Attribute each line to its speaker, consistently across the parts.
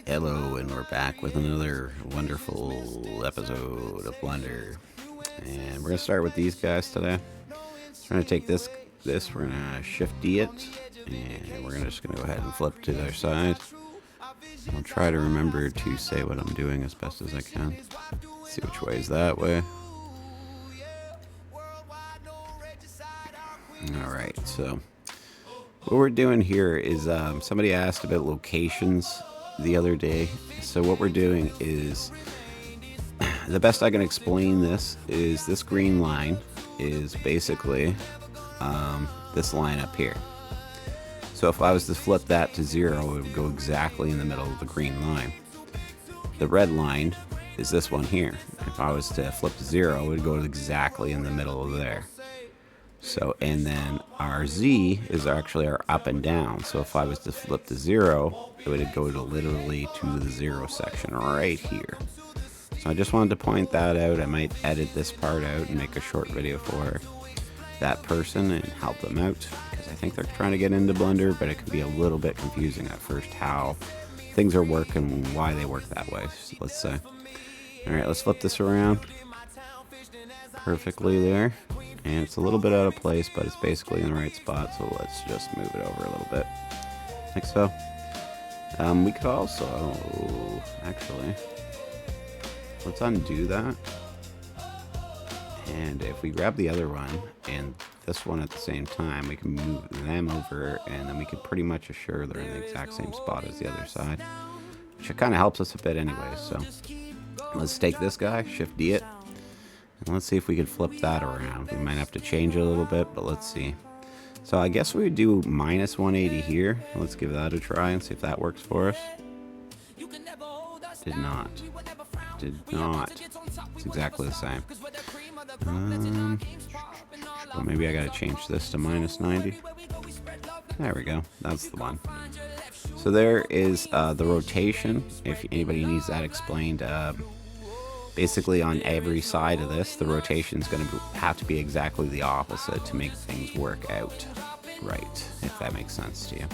Speaker 1: Hello, and we're back with another wonderful episode of Blender. And we're gonna start with these guys today. We're gonna take this, we're gonna Shift D it, and we're just gonna go ahead and flip to their side. I'll try to remember to say what I'm doing as best as I can. See which way is that way. Alright, so what we're doing here is somebody asked about locations the other day. So what we're doing is, the best I can explain this is this green line is basically this line up here. So if I was to flip that to 0, it would go exactly in the middle of the green line. The red line is this one here. If I was to flip to 0, it would go exactly in the middle of there. So, and then our Z is actually our up and down. So if I was to flip to 0, it would go to literally to the 0 section right here. So I just wanted to point that out. I might edit this part out and make a short video for that person and help them out, because I think they're trying to get into Blender, but it can be a little bit confusing at first how things are working and why they work that way. So let's say, all right, let's flip this around perfectly there. And it's a little bit out of place, but it's basically in the right spot, so let's just move it over a little bit, like so. We could also, actually, let's undo that. And if we grab the other one and this one at the same time, we can move them over, and then we can pretty much assure they're in the exact same spot as the other side, which kind of helps us a bit anyway. So let's take this guy, Shift D it. And let's see if we can flip that around. We might have to change it a little bit, but let's see. So I guess we would do minus 180 here. Let's give that a try and see if that works for us. Did not. Did not. It's exactly the same. Well, maybe I gotta change this to minus 90. There we go. That's the one. So there is the rotation. If anybody needs that explained, basically on every side of this, the rotation is going to have to be exactly the opposite to make things work out right, if that makes sense to you.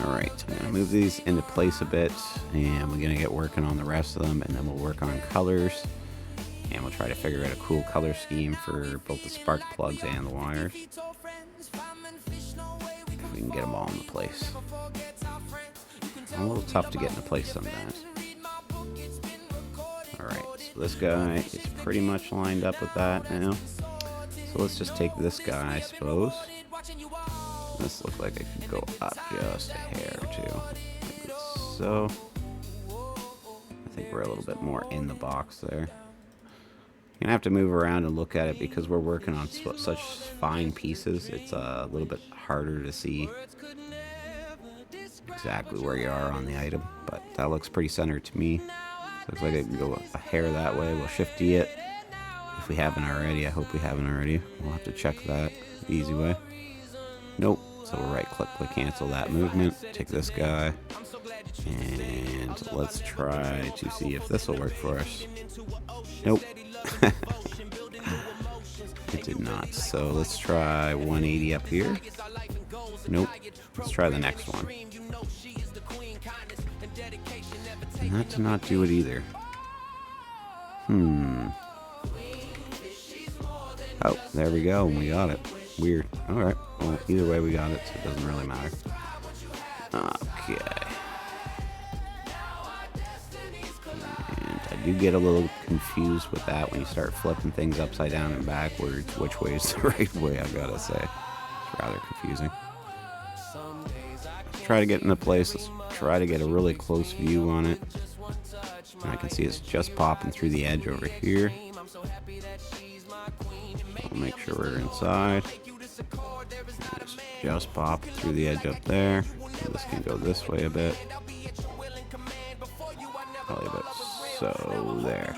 Speaker 1: Alright, I'm going to move these into place a bit, and we're going to get working on the rest of them, and then we'll work on colors, and we'll try to figure out a cool color scheme for both the spark plugs and the wires, if we can get them all into place. A little tough to get into place sometimes. Alright, so this guy is pretty much lined up with that now. So let's just take this guy, I suppose. This looks like it could go up just a hair or two. Like so. I think we're a little bit more in the box there. You're gonna have to move around and look at it because we're working on such fine pieces. It's a little bit harder to see exactly where you are on the item, but that looks pretty centered to me. Looks like it can go a hair that way. We'll Shift D it if we haven't already. I hope we haven't already. We'll have to check that the easy way. Nope. So we'll right click to cancel that movement. Take this guy. And let's try to see if this will work for us. Nope. It did not. So let's try 180 up here. Nope. Let's try the next one. And that did not do it either. Oh, there we go. We got it. Weird. Alright. Well, either way we got it, so it doesn't really matter. Okay. And I do get a little confused with that when you start flipping things upside down and backwards. Which way is the right way, I gotta say. It's rather confusing. Let's try to get into place. Let's try to get a really close view on it. And I can see it's just popping through the edge over here. We'll make sure we're inside. It's just popped through the edge up there. So this can go this way a bit. Probably about so there.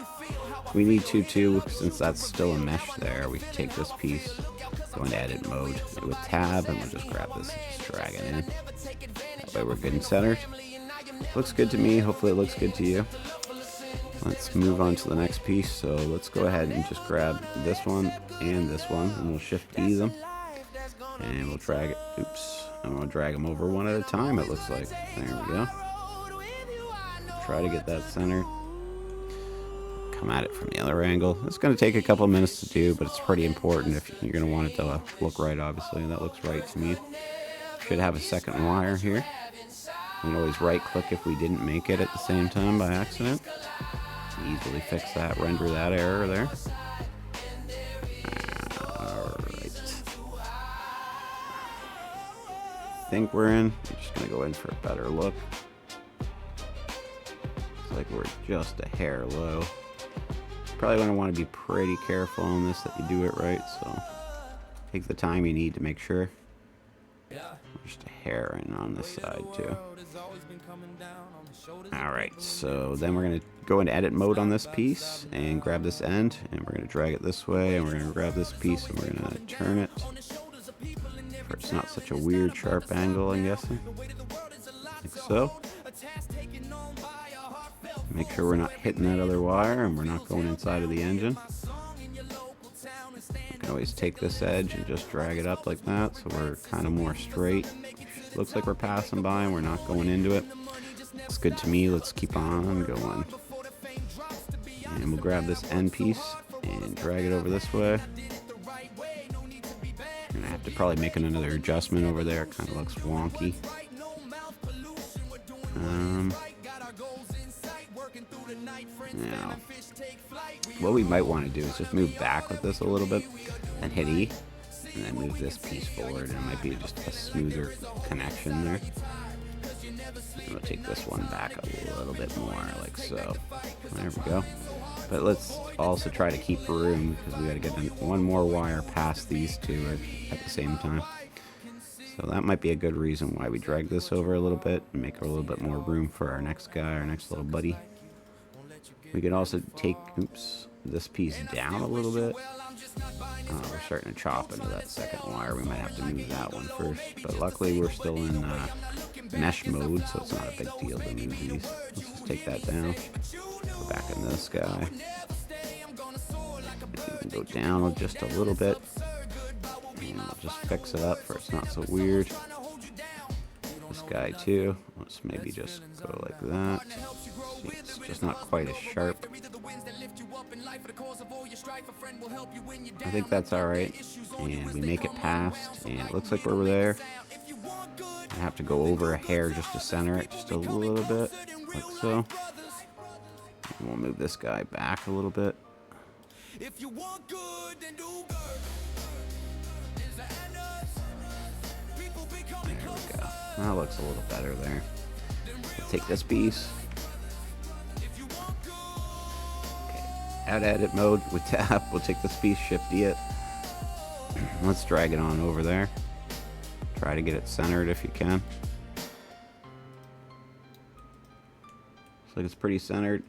Speaker 1: We need to too, since that's still a mesh there. We can take this piece, go into edit mode with tab, and we'll just grab this and just drag it in. That way we're good and centered. Looks good to me. Hopefully it looks good to you. Let's move on to the next piece. So let's go ahead and just grab this one and we'll Shift D them. And we'll drag it. Oops. And we'll drag them over one at a time, it looks like. There we go. try to get that centered. Come at it from the other angle. It's going to take a couple of minutes to do, but it's pretty important if you're going to want it to look right, obviously. And that looks right to me. Should have a second wire here. We can always right click if we didn't make it at the same time by accident. Easily fix that, render that error there. Alright. I think we're in. I'm just going to go in for a better look. Looks like we're just a hair low. Probably going to want to be pretty careful on this that you do it right, so take the time you need to make sure. Just a hair in on this side too. Alright, so then we're going to go into edit mode on this piece and grab this end, and we're going to drag it this way, and we're going to grab this piece and we're going to turn it for it's not such a weird sharp angle, I'm guessing. Like so. Make sure we're not hitting that other wire and we're not going inside of the engine. You can always take this edge and just drag it up like that so we're kind of more straight. Looks like we're passing by and we're not going into it. Looks good to me. Let's keep on going. And we'll grab this end piece and drag it over this way. You're going to have to probably make another adjustment over there. It kind of looks wonky. Now, what we might want to do is just move back with this a little bit and hit E, and then move this piece forward, and it might be just a smoother connection there. And we'll take this one back a little bit more, like so. There we go. But let's also try to keep room, because we got to get one more wire past these two at the same time. So that might be a good reason why we drag this over a little bit and make a little bit more room for our next guy, our next little buddy. We can also take, this piece down a little bit. We're starting to chop into that second wire. We might have to move that one first. But luckily we're still in mesh mode, so it's not a big deal to move these. Let's just take that down. Go back in this guy. We can go down just a little bit. And we'll just fix it up for it's not so weird. This guy too. Let's maybe just go like that. See, it's just not quite as sharp. I think that's alright. And we make it past, and it looks like we're there. I have to go over a hair just to center it just a little bit, like so. And we'll move this guy back a little bit. There we go. That looks a little better there. We'll take this piece. Out edit mode with tap. We'll take this piece, shift D it. Let's drag it on over there. Try to get it centered if you can. Looks like it's pretty centered.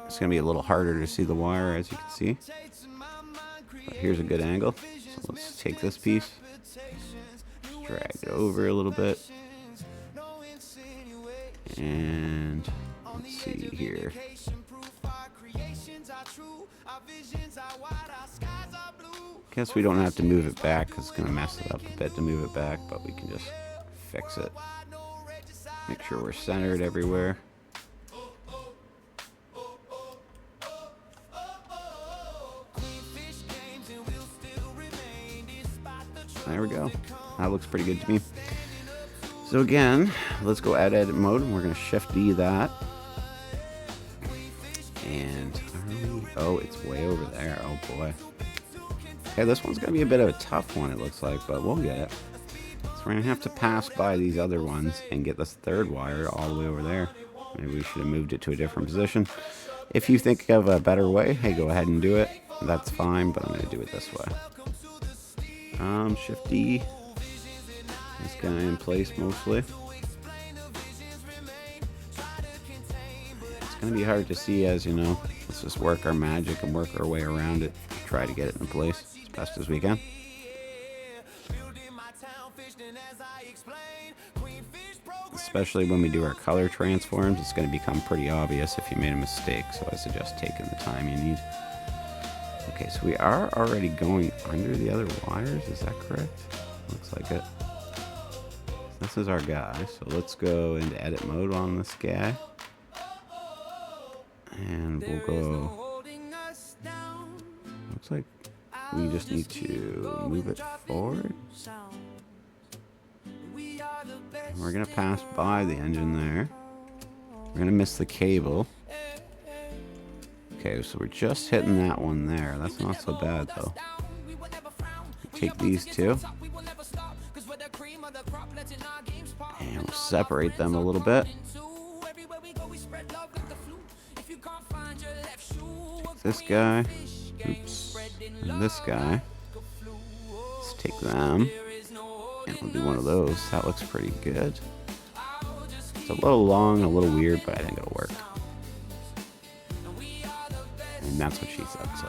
Speaker 1: It's going to be a little harder to see the wire, as you can see. But here's a good angle. So let's take this piece, drag it over a little bit, and let's see here. Guess we don't have to move it back because it's going to mess it up a bit to move it back, but we can just fix it. Make sure we're centered everywhere. There we go. That looks pretty good to me. So again, let's go add edit mode, and we're going to shift D that. And oh, it's way over there. Oh boy. Okay, this one's going to be a bit of a tough one, it looks like, but we'll get it. So we're going to have to pass by these other ones and get this third wire all the way over there. Maybe we should have moved it to a different position. If you think of a better way, hey, go ahead and do it. That's fine, but I'm going to do it this way. Shift D. This guy in place mostly. It's going to be hard to see, as you know. Let's just work our magic and work our way around it. Try to get it in place as best as we can. Especially when we do our color transforms, it's going to become pretty obvious if you made a mistake, so I suggest taking the time you need. Okay, so we are already going under the other wires, is that correct? Looks like it. This is our guy, so let's go into edit mode on this guy. And we'll go, looks like we just need to move it forward. And we're gonna pass by the engine there. We're gonna miss the cable. Okay, so we're just hitting that one there. That's not so bad though. Take these two. And we'll separate them a little bit. This guy. Oops. And this guy. Let's take them. And we'll do one of those. That looks pretty good. It's a little long, a little weird, but I think it'll work. And that's what she said, so.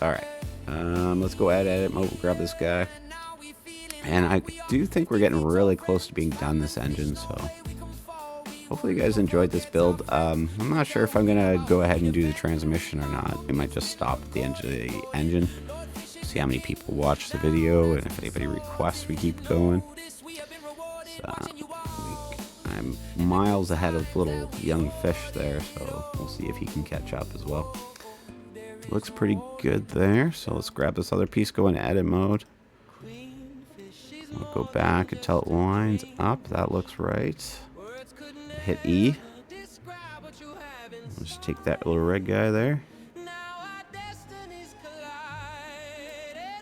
Speaker 1: Alright. Let's go add edit mode. We'll grab this guy. And I do think we're getting really close to being done this engine, so hopefully you guys enjoyed this build. I'm not sure if I'm gonna go ahead and do the transmission or not. We might just stop at the end of the engine, see how many people watch the video, and if anybody requests we keep going. So I'm miles ahead of little young fish there, so we'll see if he can catch up as well. Looks pretty good there, so let's grab this other piece, go into edit mode. We'll go back until it lines up. That looks right. Hit E. Let's take that little red guy there.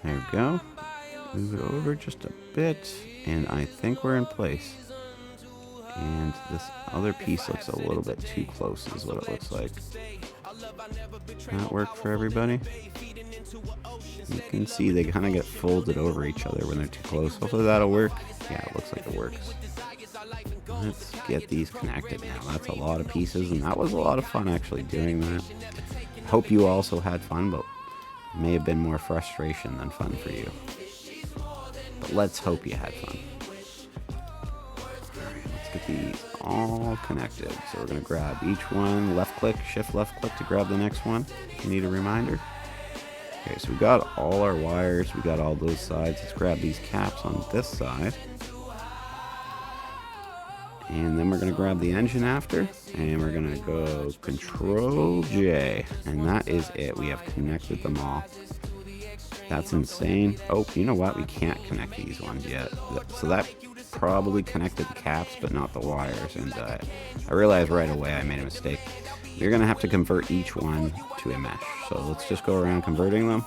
Speaker 1: There we go. Move it over just a bit, and I think we're in place. And this other piece looks a little bit too close is what it looks like. That work for everybody? You can see they kind of get folded over each other when they're too close. Hopefully that'll work. Yeah, it looks like it works. Let's get these connected now. That's a lot of pieces, and that was a lot of fun actually doing that. Hope you also had fun, but it may have been more frustration than fun for you. But let's hope you had fun. Alright, let's get these all connected. So we're going to grab each one, left click, shift left click to grab the next one. If you need a reminder. Okay, so we got all our wires, we got all those sides. Let's grab these caps on this side. And then we're going to grab the engine after, and we're going to go Control J, and that is it. We have connected them all. That's insane. Oh, you know what? We can't connect these ones yet. So that probably connected the caps, but not the wires, and I realized right away I made a mistake. You're going to have to convert each one to a mesh. So let's just go around converting them.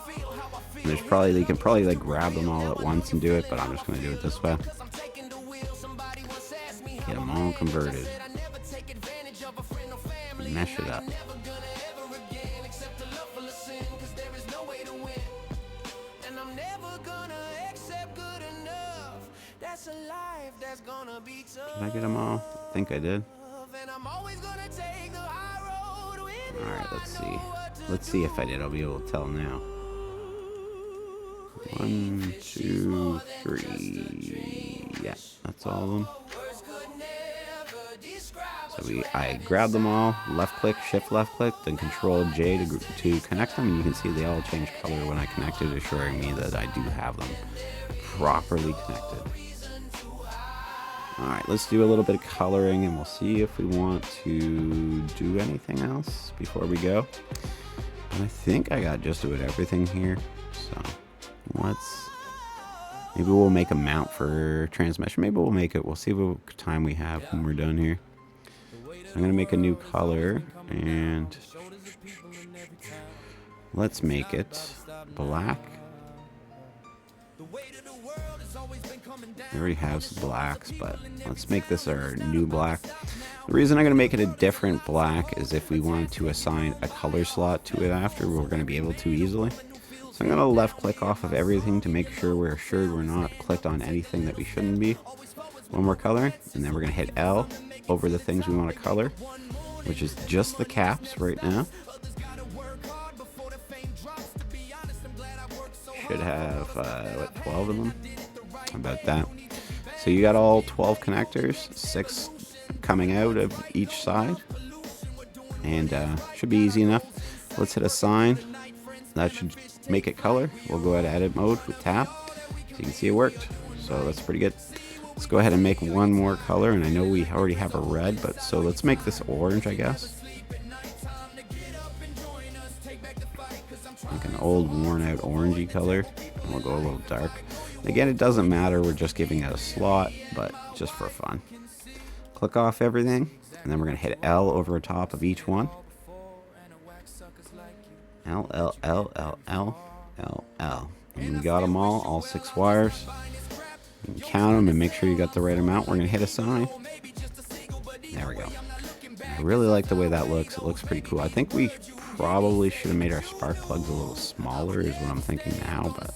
Speaker 1: And there's probably, you can probably like grab them all at once and do it, but I'm just going to do it this way. Get them all converted. Mesh it up. Did I get them all? I think I did. Alright, let's see. Let's see if I did. I'll be able to tell now. 1, 2, 3. Yeah, that's all of them. So I grabbed them all, left click, shift left click, then Control J to connect them, and you can see they all change color when I connected, assuring me that I do have them properly connected. Alright, let's do a little bit of coloring, and we'll see if we want to do anything else before we go. And I think I got just about everything here, so maybe we'll make a mount for transmission. Maybe we'll make it. We'll see what time we have when we're done here. So I'm going to make a new color, and let's make it black. I already have some blacks, but let's make this our new black. The reason I'm going to make it a different black is if we wanted to assign a color slot to it after, we're going to be able to easily. So I'm going to left click off of everything to make sure we're assured we're not clicked on anything that we shouldn't be when we're coloring. And then we're going to hit L over the things we want to color, which is just the caps right now. Should have, 12 of them? About that. So you got all 12 connectors, 6 coming out of each side. And should be easy enough. Let's hit assign. That should make it color. We'll go ahead to edit mode with tab. So you can see it worked. so that's pretty good. Let's go ahead and make one more color, and I know we already have a red, but so let's make this orange, I guess. Like an old worn out orangey color, and we'll go a little dark. Again, it doesn't matter, we're just giving it a slot, but just for fun. Click off everything, and then we're going to hit L over the top of each one. L, L, L, L, L, L, L. And we got them all 6 wires. You can count them and make sure you got the right amount. We're going to hit assign. There we go. I really like the way that looks. It looks pretty cool. I think we probably should have made our spark plugs a little smaller is what I'm thinking now, but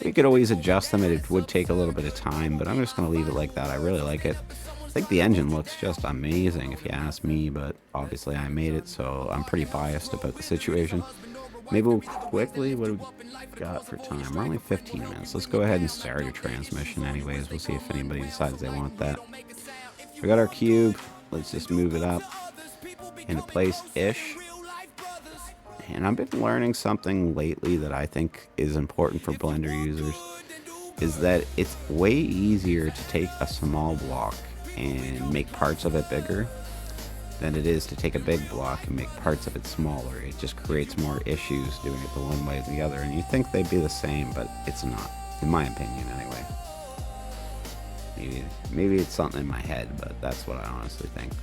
Speaker 1: we could always adjust them. It would take a little bit of time, but I'm just going to leave it like that. I really like it. I think the engine looks just amazing if you ask me, but obviously I made it, so I'm pretty biased about the situation. Maybe we'll quickly, what do we got for time? We're only 15 minutes. Let's go ahead and start a transmission anyways. We'll see if anybody decides they want that. We got our cube. Let's just move it up into place-ish. And I've been learning something lately that I think is important for Blender users, is that it's way easier to take a small block and make parts of it bigger than it is to take a big block and make parts of it smaller. It just creates more issues doing it the one way or the other, and you think they'd be the same, but it's not, in my opinion anyway. Maybe it's something in my head, but that's what I honestly think.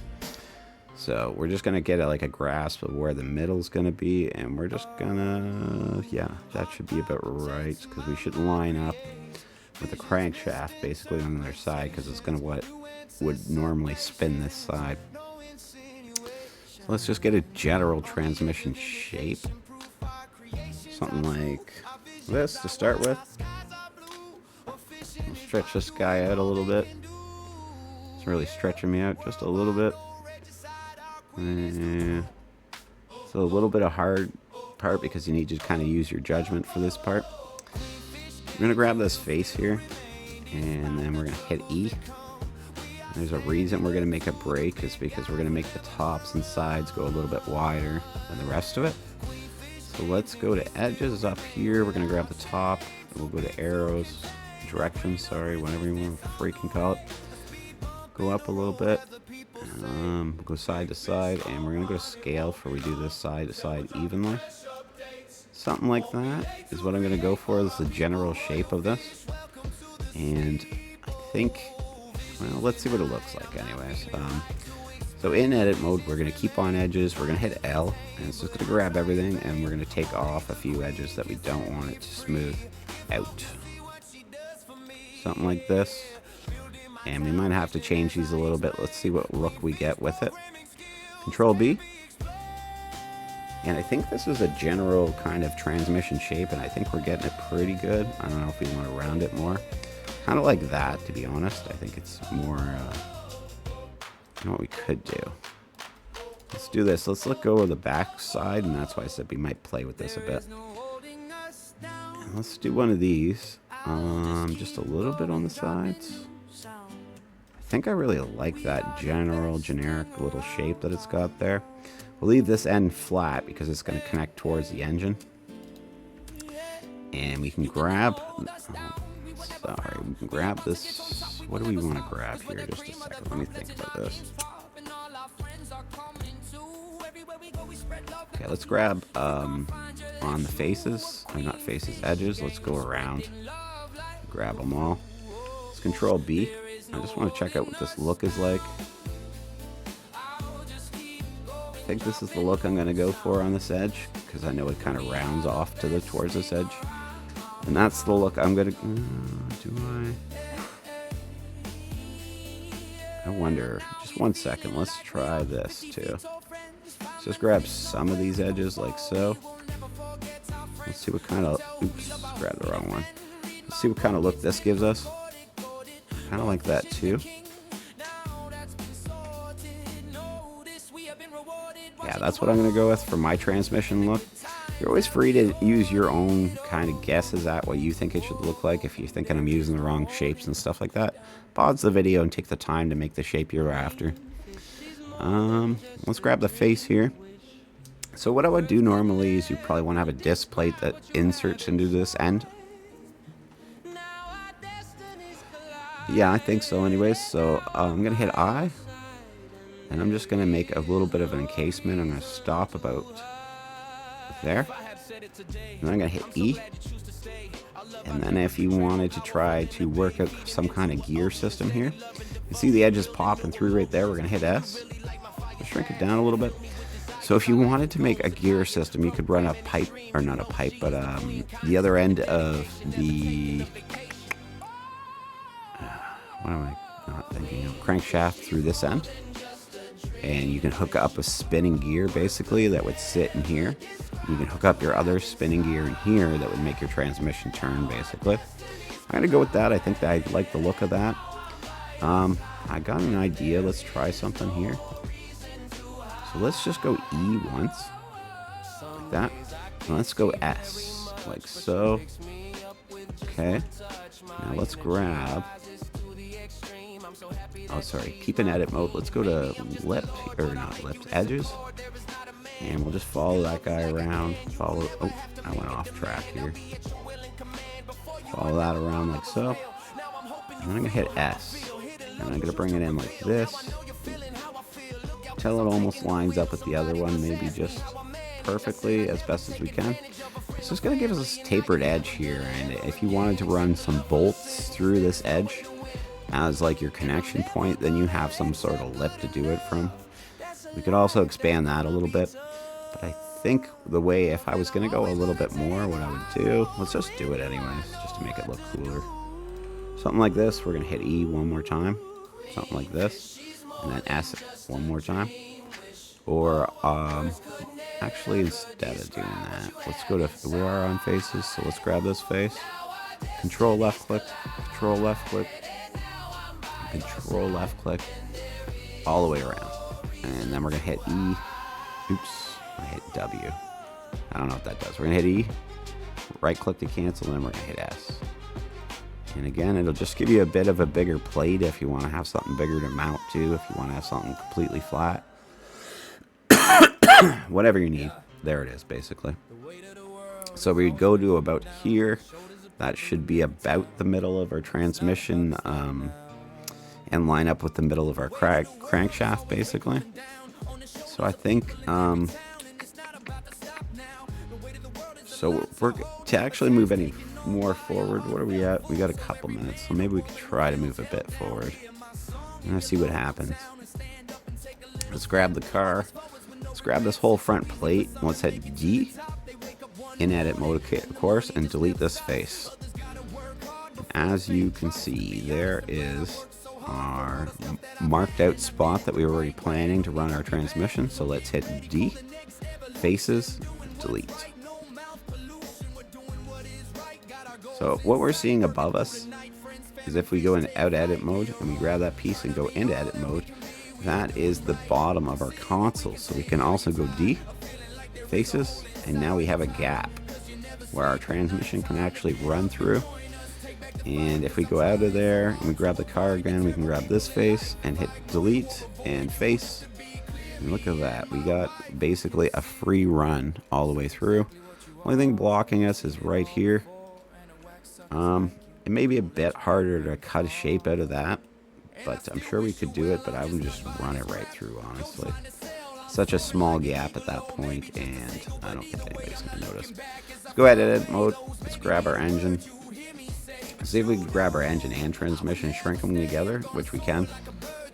Speaker 1: So we're just gonna get like a grasp of where the middle's gonna be, and we're just gonna, yeah, that should be about right, because we should line up with the crankshaft basically on the other side, because it's gonna what would normally spin this side. So let's just get a general transmission shape, something like this to start with. I'll stretch this guy out a little bit. It's really stretching me out just a little bit. So a little bit of hard part because you need to kind of use your judgment for this part. We're going to grab this face here, and then we're going to hit E. There's a reason we're going to make a break, is because we're going to make the tops and sides go a little bit wider than the rest of it. So let's go to edges up here. We're going to grab the top, and we'll go to arrows, directions, sorry, whatever you want to freaking call it. Go up a little bit. Go side to side, and we're going to go to scale for we do this side to side evenly. Something like that is what I'm going to go for. This is the general shape of this. And I think, well, let's see what it looks like anyways. So in edit mode, we're going to keep on edges. We're going to hit L, and it's just going to grab everything, and we're going to take off a few edges that we don't want it to smooth out. Something like this. And we might have to change these a little bit. Let's see what look we get with it. Control B. And I think this is a general kind of transmission shape, and I think we're getting it pretty good. I don't know if we want to round it more. Kind of like that, to be honest. I think it's more, you know what we could do? Let's do this. Let's let go of the back side, and that's why I said we might play with this a bit. And let's do one of these. Just a little bit on the sides. I think I really like that generic little shape that it's got there. We'll leave this end flat because it's going to connect towards the engine. And we can grab, we can grab this. What do we want to grab here? Just a second, let me think about this. Okay, let's grab on the faces, or not faces, edges. Let's go around, grab them all. Let's Control B. I just want to check out what this look is like. I think this is the look I'm going to go for on this edge, because I know it kind of rounds off to towards this edge. And that's the look I'm going to... I wonder, just one second, let's try this too. Let's just grab some of these edges like so. Let's see what kind of... Oops, grabbed the wrong one. Let's see what kind of look this gives us. Kind of like that too. Yeah, that's what I'm going to go with for my transmission look. You're always free to use your own kind of guesses at what you think it should look like. If you're thinking I'm using the wrong shapes and stuff like that, pause the video and take the time to make the shape you're after. Let's grab the face here. So what I would do normally is you probably want to have a disc plate that inserts into this end. Yeah, I think so anyways. So I'm going to hit I. And I'm just going to make a little bit of an encasement. I'm going to stop about there. And I'm going to hit E. And then if you wanted to try to work out some kind of gear system here, you see the edges popping through right there. We're going to hit S. Shrink it down a little bit. So if you wanted to make a gear system, you could run a pipe, or not a pipe, but the other end of the, what am I not thinking of, crankshaft through this end. And you can hook up a spinning gear basically that would sit in here. You can hook up your other spinning gear in here that would make your transmission turn basically. I'm going to go with that. I think that I like the look of that. I got an idea. Let's try something here. So let's just go E once, like that. And let's go S, like so. Okay. Now let's grab. Oh, sorry. Keep in edit mode. Let's go to lip, or not lips, edges. And we'll just follow that guy around. Follow. Oh, I went off track here. Follow that around like so. And I'm going to hit S. And I'm going to bring it in like this. Till it almost lines up with the other one, maybe just perfectly as best as we can. So it's going to give us this tapered edge here, and if you wanted to run some bolts through this edge as like your connection point, then you have some sort of lip to do it from. We could also expand that a little bit, but I think the way, if I was going to go a little bit more, what I would do, let's just do it anyways, just to make it look cooler. Something like this. We're going to hit E one more time, something like this, and then S one more time. Or actually, instead of doing that, let's go to, we are on faces, so let's grab this face, control left click, control left click, control left click, all the way around. And then we're gonna hit E. Oops, I hit W. I don't know what that does. We're gonna hit E, right click to cancel, and then we're gonna hit S. And again, it'll just give you a bit of a bigger plate if you want to have something bigger to mount to, if you want to have something completely flat. Whatever you need, there it is basically. So we go to about here. That should be about the middle of our transmission, and line up with the middle of our crankshaft basically. So I think so we're to actually move any more forward. What are we at? We got a couple minutes, so maybe we could try to move a bit forward. And let's see what happens. Let's grab the car. Let's grab this whole front plate. Let's hit D in edit mode, of course, and delete this face. As you can see, there is our marked out spot that we were already planning to run our transmission. So let's hit D, faces, delete. So what we're seeing above us is if we go in out edit mode and we grab that piece and go into edit mode, that is the bottom of our console. So we can also go D, faces, and now we have a gap where our transmission can actually run through. And if we go out of there and we grab the car again, we can grab this face and hit delete and face. And look at that. We got basically a free run all the way through. Only thing blocking us is right here. It may be a bit harder to cut a shape out of that, but I'm sure we could do it, but I would just run it right through, honestly. Such a small gap at that point, and I don't think anybody's going to notice. Let's go ahead to edit mode. Let's grab our engine. See if we can grab our engine and transmission and shrink them together, which we can.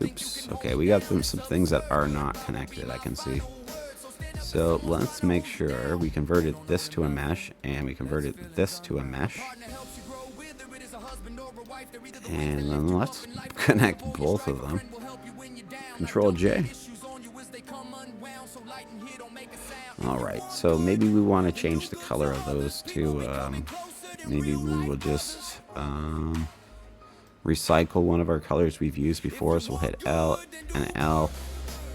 Speaker 1: Oops. Okay, we got some things that are not connected, I can see. So let's make sure we converted this to a mesh, and we converted this to a mesh. And then let's connect both of them. Control J. Alright, so maybe we want to change the color of those two. Maybe we will just recycle one of our colors we've used before. So we'll hit L and L.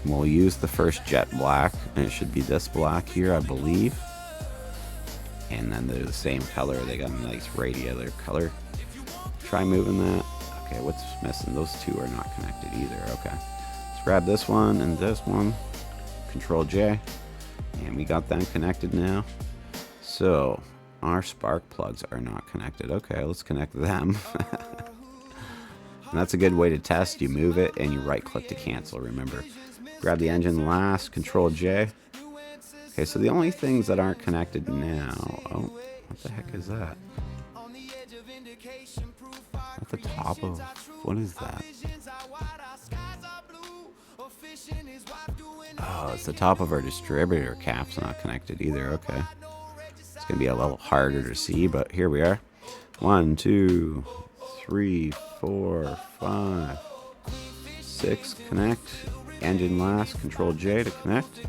Speaker 1: And we'll use the first jet black, and it should be this black here, I believe. And then they're the same color. They got a nice radiator color. Try moving that. Okay, what's missing? Those two are not connected either. Okay. Let's grab this one and this one. Control J. And we got them connected now. So our spark plugs are not connected. Okay, let's connect them. And that's a good way to test. You move it and you right click to cancel, remember. Grab the engine last, Control J. Okay, so the only things that aren't connected now, oh, what the heck is that? At the top of, what is that? Oh, it's the top of our distributor cap's not connected either, okay. It's gonna be a little harder to see, but here we are. 1, 2, 3, 4, 5, 6, connect. Engine last, Control J to connect.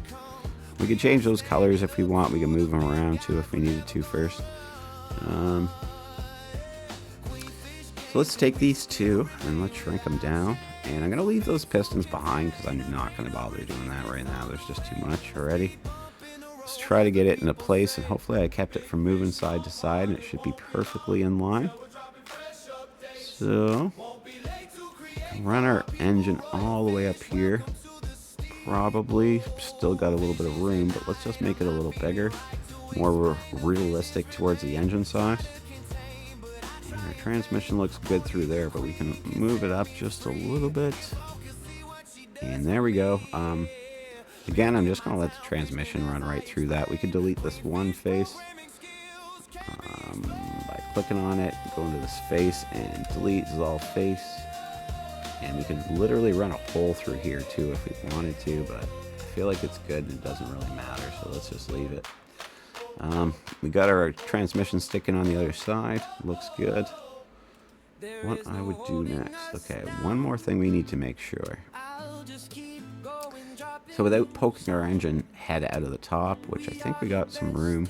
Speaker 1: We can change those colors if we want. We can move them around too if we needed to first. So let's take these two and let's shrink them down. And I'm going to leave those pistons behind because I'm not going to bother doing that right now. There's just too much already. Let's try to get it into place, and hopefully I kept it from moving side to side, and it should be perfectly in line. So, run our engine all the way up here. Probably still got a little bit of room, but let's just make it a little bigger, more realistic towards the engine size. And our transmission looks good through there, but we can move it up just a little bit. And there we go. Again, I'm just going to let the transmission run right through that. We could delete this one face by clicking on it, go into this face and delete dissolve face. And we could literally run a hole through here too if we wanted to, but I feel like it's good and it doesn't really matter, so let's just leave it. We got our transmission sticking on the other side. Looks good. What I would do next. Okay, one more thing we need to make sure. So without poking our engine head out of the top, which I think we got some room,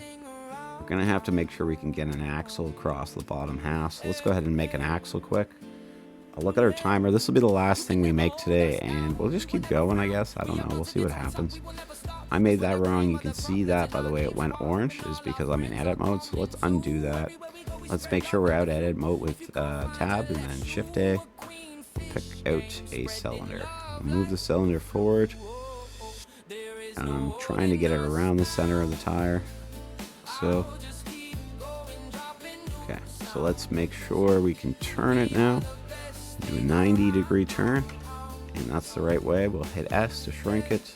Speaker 1: we're going to have to make sure we can get an axle across the bottom half. So let's go ahead and make an axle quick. I'll look at our timer. This will be the last thing we make today, and we'll just keep going, I guess. I don't know. We'll see what happens. I made that wrong. You can see that, by the way, it went orange is because I'm in edit mode, so let's undo that. Let's make sure we're out edit mode with tab and then shift A. Pick out a cylinder. Move the cylinder forward. I'm trying to get it around the center of the tire. So, okay, so let's make sure we can turn it now. Do a 90-degree turn, and that's the right way. We'll hit S to shrink it,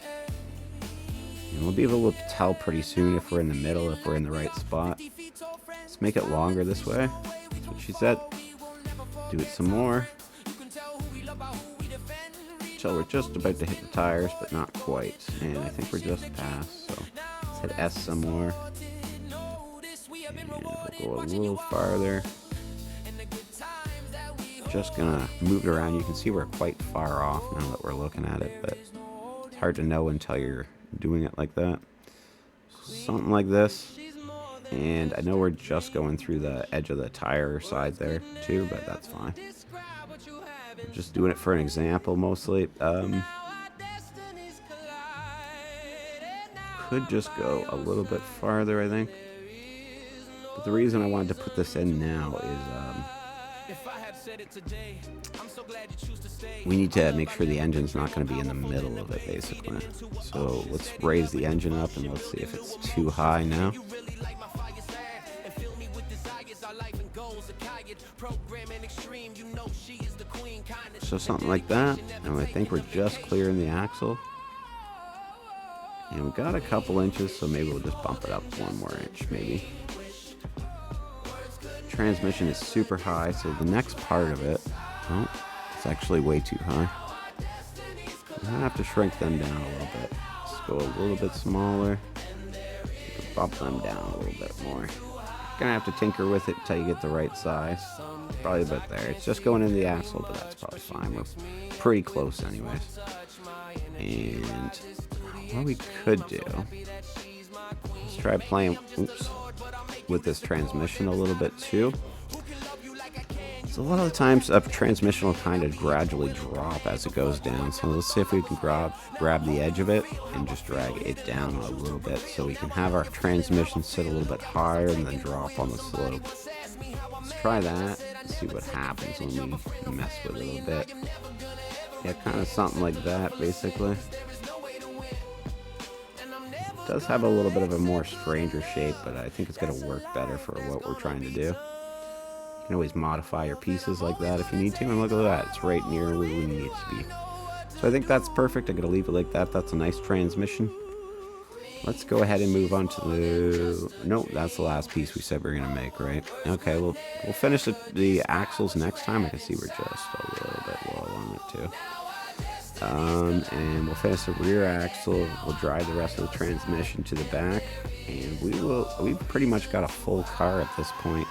Speaker 1: and we'll be able to tell pretty soon if we're in the middle, if we're in the right spot. Let's make it longer this way. That's what she said. Do it some more until we're just about to hit the tires, but not quite. And I think we're just past, so let's hit S some more, and we'll go a little farther. Just gonna move it around. You can see we're quite far off now that we're looking at it, but it's hard to know until you're doing it like that. Something like this. And I know we're just going through the edge of the tire side there too, but that's fine. I'm just doing it for an example mostly. Could just go a little bit farther, I think. But the reason I wanted to put this in now is we need to make sure the engine's not going to be in the middle of it, basically. So let's raise the engine up and let's see if it's too high now. So something like that, and I think we're just clearing the axle. And we got a couple inches, so maybe we'll just bump it up 1 more inch, maybe. Transmission is super high, so the next part of it, oh, it's actually way too high. I have to shrink them down a little bit. Let's go a little bit smaller. Bump them down a little bit more. Gonna have to tinker with it until you get the right size. Probably about there. It's just going in the axle, but that's probably fine. We're pretty close anyways. And what we could do, let's try playing with this transmission a little bit too. So a lot of the times a transmission will kind of gradually drop as it goes down. So let's see if we can grab the edge of it and just drag it down a little bit so we can have our transmission sit a little bit higher and then drop on the slope. Let's try that and see what happens when we mess with it a little bit. Yeah, kind of something like that basically. It does have a little bit of a more stranger shape, but I think it's going to work better for what we're trying to do. You can always modify your pieces like that if you need to. And look at that, it's right near where we need it to be. So I think that's perfect. I'm going to leave it like that. That's a nice transmission. Let's go ahead and move on to the... No, that's the last piece we said we are going to make, right? Okay, we'll finish the axles next time. I can see we're just a little bit low on it, too. And we'll finish the rear axle. We'll drive the rest of the transmission to the back. And we've pretty much got a full car at this point.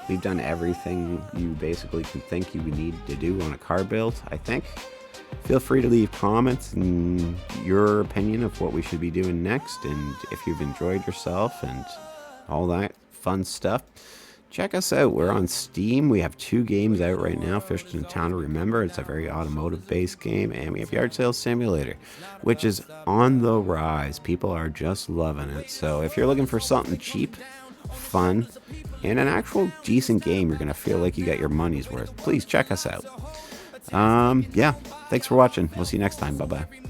Speaker 1: We've done everything you basically can think you would need to do on a car build, I think. Feel free to leave comments and your opinion of what we should be doing next, and if you've enjoyed yourself and all that fun stuff. Check us out. We're on Steam. We have 2 games out right now. Fish in Town to Remember. It's a very automotive-based game. And we have Yard Sale Simulator, which is on the rise. People are just loving it. So if you're looking for something cheap, fun, and an actual decent game, you're going to feel like you got your money's worth, please check us out. Yeah, thanks for watching. We'll see you next time. Bye-bye.